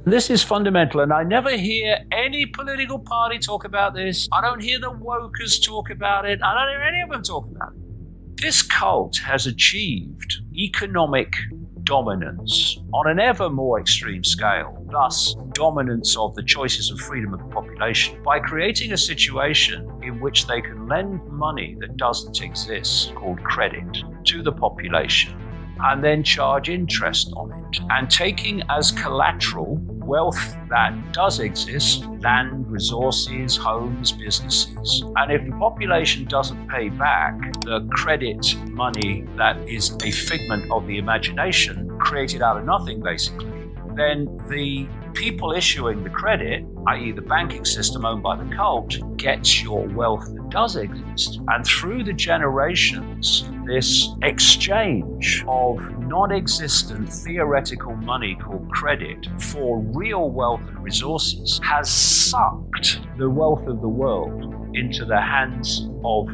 This is fundamental, and I never hear any political party talk about this. I don't hear the wokers talk about it. I don't hear any of them talk about it. This cult has achieved economic dominance on an ever more extreme scale, thus dominance of the choices and freedom of the population, by creating a situation in which they can lend money that doesn't exist, called credit, to the population, and then charge interest on it, and taking as collateral wealth that does exist, land, resources, homes, businesses. And if the population doesn't pay back the credit money that is a figment of the imagination, created out of nothing basically, then the people issuing the credit, i.e. the banking system owned by the cult, gets your wealth that does exist. And through the generations, this exchange of non-existent theoretical money called credit for real wealth and resources has sucked the wealth of the world into the hands of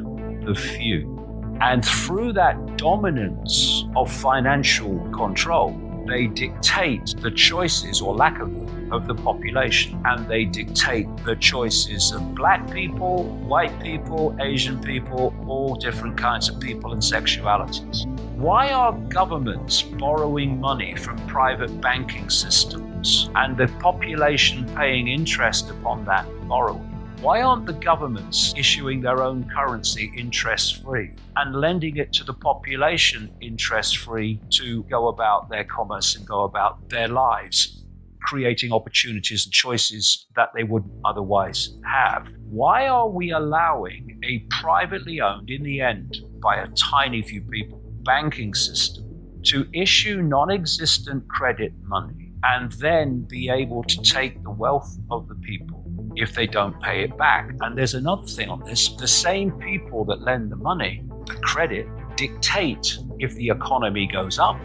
the few. And through that dominance of financial control, they dictate the choices, or lack of them, of the population. And they dictate the choices of black people, white people, Asian people, all different kinds of people and sexualities. Why are governments borrowing money from private banking systems and the population paying interest upon that borrowing? Why aren't the governments issuing their own currency interest-free and lending it to the population interest-free to go about their commerce and go about their lives, creating opportunities and choices that they wouldn't otherwise have? Why are we allowing a privately owned, in the end, by a tiny few people, banking system to issue non-existent credit money and then be able to take the wealth of the people if they don't pay it back? And there's another thing on this. The same people that lend the money, the credit, dictate if the economy goes up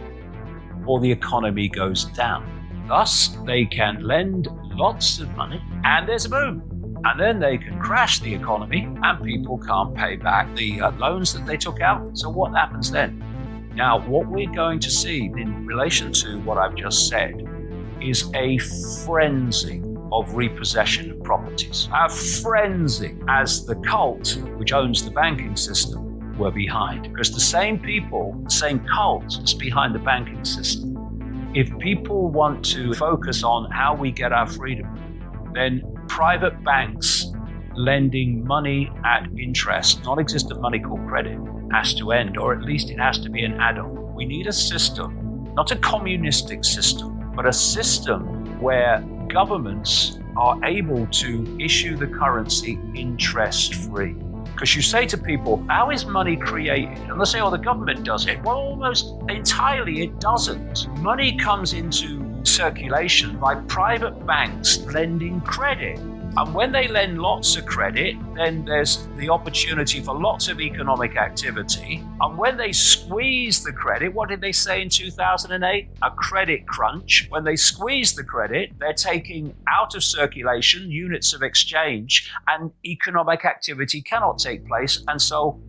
or the economy goes down. Thus, they can lend lots of money and there's a boom. And then they can crash the economy and people can't pay back the loans that they took out. So what happens then? Now, what we're going to see in relation to what I've just said is a frenzy of repossession of properties. A frenzy, as the cult, which owns the banking system, were behind. Because the same people, the same cult is behind the banking system. If people want to focus on how we get our freedom, then private banks lending money at interest, non-existent money called credit, has to end, or at least it has to be an add-on. We need a system, not a communistic system, but a system where governments are able to issue the currency interest-free. Because you say to people, how is money created? And they say, oh, the government does it. Well, almost entirely it doesn't. Money comes into circulation by private banks lending credit. And when they lend lots of credit, then there's the opportunity for lots of economic activity. And when they squeeze the credit, what did they say in 2008? A credit crunch. When they squeeze the credit, they're taking out of circulation units of exchange, and economic activity cannot take place. And so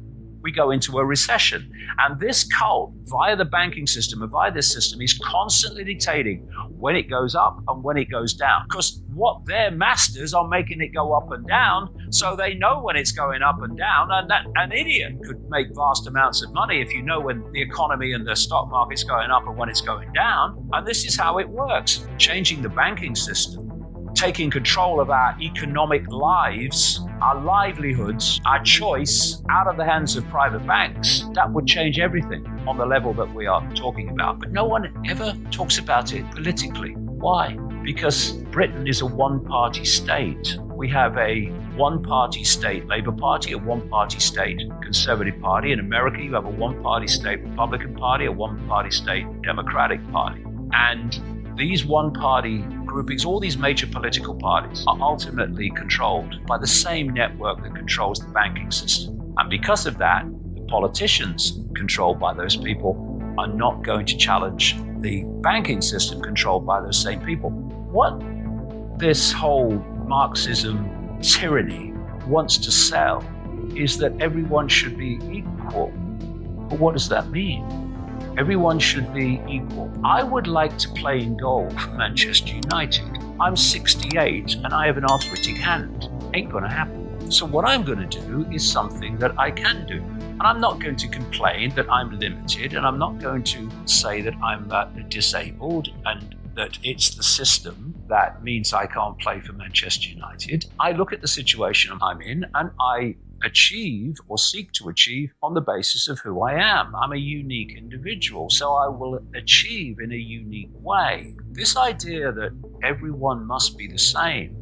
we go into a recession. And this cult, via the banking system and via this system, is constantly dictating when it goes up and when it goes down. Because what their masters are making it go up and down, so they know when it's going up and down. And that an idiot could make vast amounts of money if you know when the economy and the stock market's going up and when it's going down. And this is how it works. Changing the banking system, taking control of our economic lives, our livelihoods, our choice out of the hands of private banks, that would change everything on the level that we are talking about. But no one ever talks about it politically. Why? Because Britain is a one-party state. We have a one-party state Labour Party, a one-party state Conservative Party. In America, you have a one-party state Republican Party, a one-party state Democratic Party. And these one-party groupings, all these major political parties, are ultimately controlled by the same network that controls the banking system. And because of that, the politicians controlled by those people are not going to challenge the banking system controlled by those same people. What this whole Marxism tyranny wants to sell is that everyone should be equal. But what does that mean? Everyone should be equal. I would like to play in goal for Manchester United. I'm 68 and I have an arthritic hand. Ain't gonna happen. So what I'm gonna do is something that I can do. And I'm not going to complain that I'm limited, and I'm not going to say that I'm disabled and that it's the system that means I can't play for Manchester United. I look at the situation I'm in and I achieve or seek to achieve on the basis of who I am. I'm a unique individual, so I will achieve in a unique way. This idea that everyone must be the same,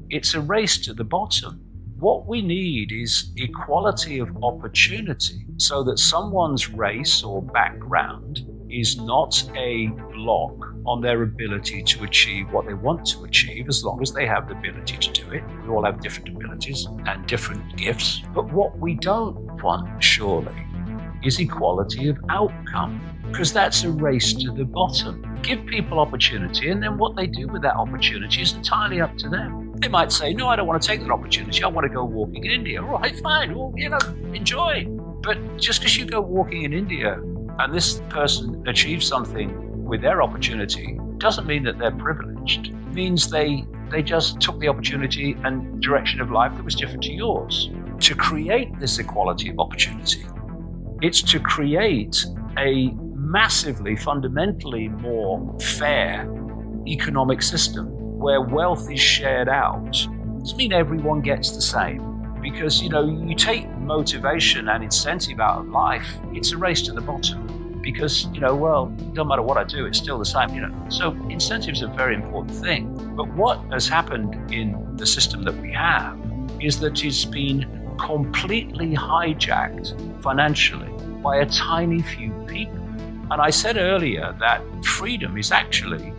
it's a race to the bottom. What we need is equality of opportunity so that someone's race or background is not a block on their ability to achieve what they want to achieve, as long as they have the ability to do it. We all have different abilities and different gifts. But what we don't want, surely, is equality of outcome, because that's a race to the bottom. Give people opportunity, and then what they do with that opportunity is entirely up to them. They might say, no, I don't want to take that opportunity. I want to go walking in India. All right, fine. Well, enjoy. But just because you go walking in India and this person achieves something with their opportunity doesn't mean that they're privileged. It means they just took the opportunity and direction of life that was different to yours. To create this equality of opportunity, it's to create a massively, fundamentally more fair economic system where wealth is shared out. It doesn't mean everyone gets the same, because you take motivation and incentive out of life, it's a race to the bottom, because well, no matter what I do, it's still the same. So incentives are a very important thing. But what has happened in the system that we have is that it's been completely hijacked financially by a tiny few people. And I said earlier that freedom is actually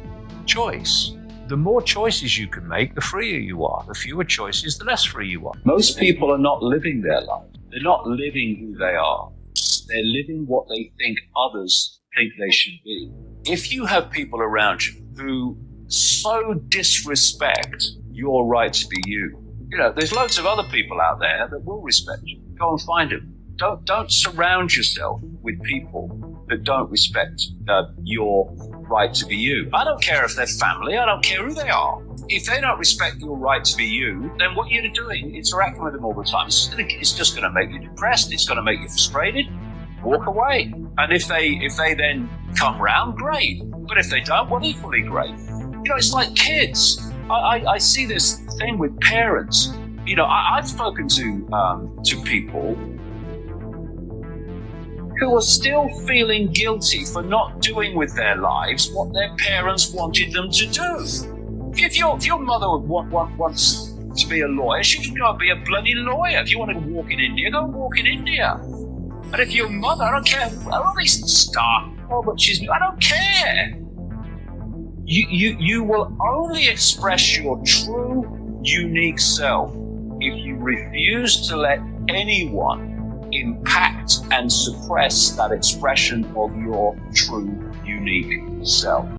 choice. The more choices you can make, the freer you are. The fewer choices, the less free you are. Most people are not living their life. They're not living who they are. They're living what they think others think they should be. If you have people around you who so disrespect your right to be you, there's loads of other people out there that will respect you. Go and find them. Don't surround yourself with people that don't respect your right to be you. I don't care if they're family. I don't care who they are. If they don't respect your right to be you, then what you're doing, interacting with them all the time, it's just going to make you depressed. It's going to make you frustrated. Walk away. And if they then come round, great. But if they don't, well, equally great. It's like kids. I see this thing with parents. I've spoken to people who are still feeling guilty for not doing with their lives what their parents wanted them to do. If your mother wants to be a lawyer, she can go and be a bloody lawyer. If you want to walk in India, go walk in India. And if your mother, I don't care, all these stuff, I don't care. You will only express your true, unique self if you refuse to let anyone impact and suppress that expression of your true, unique self.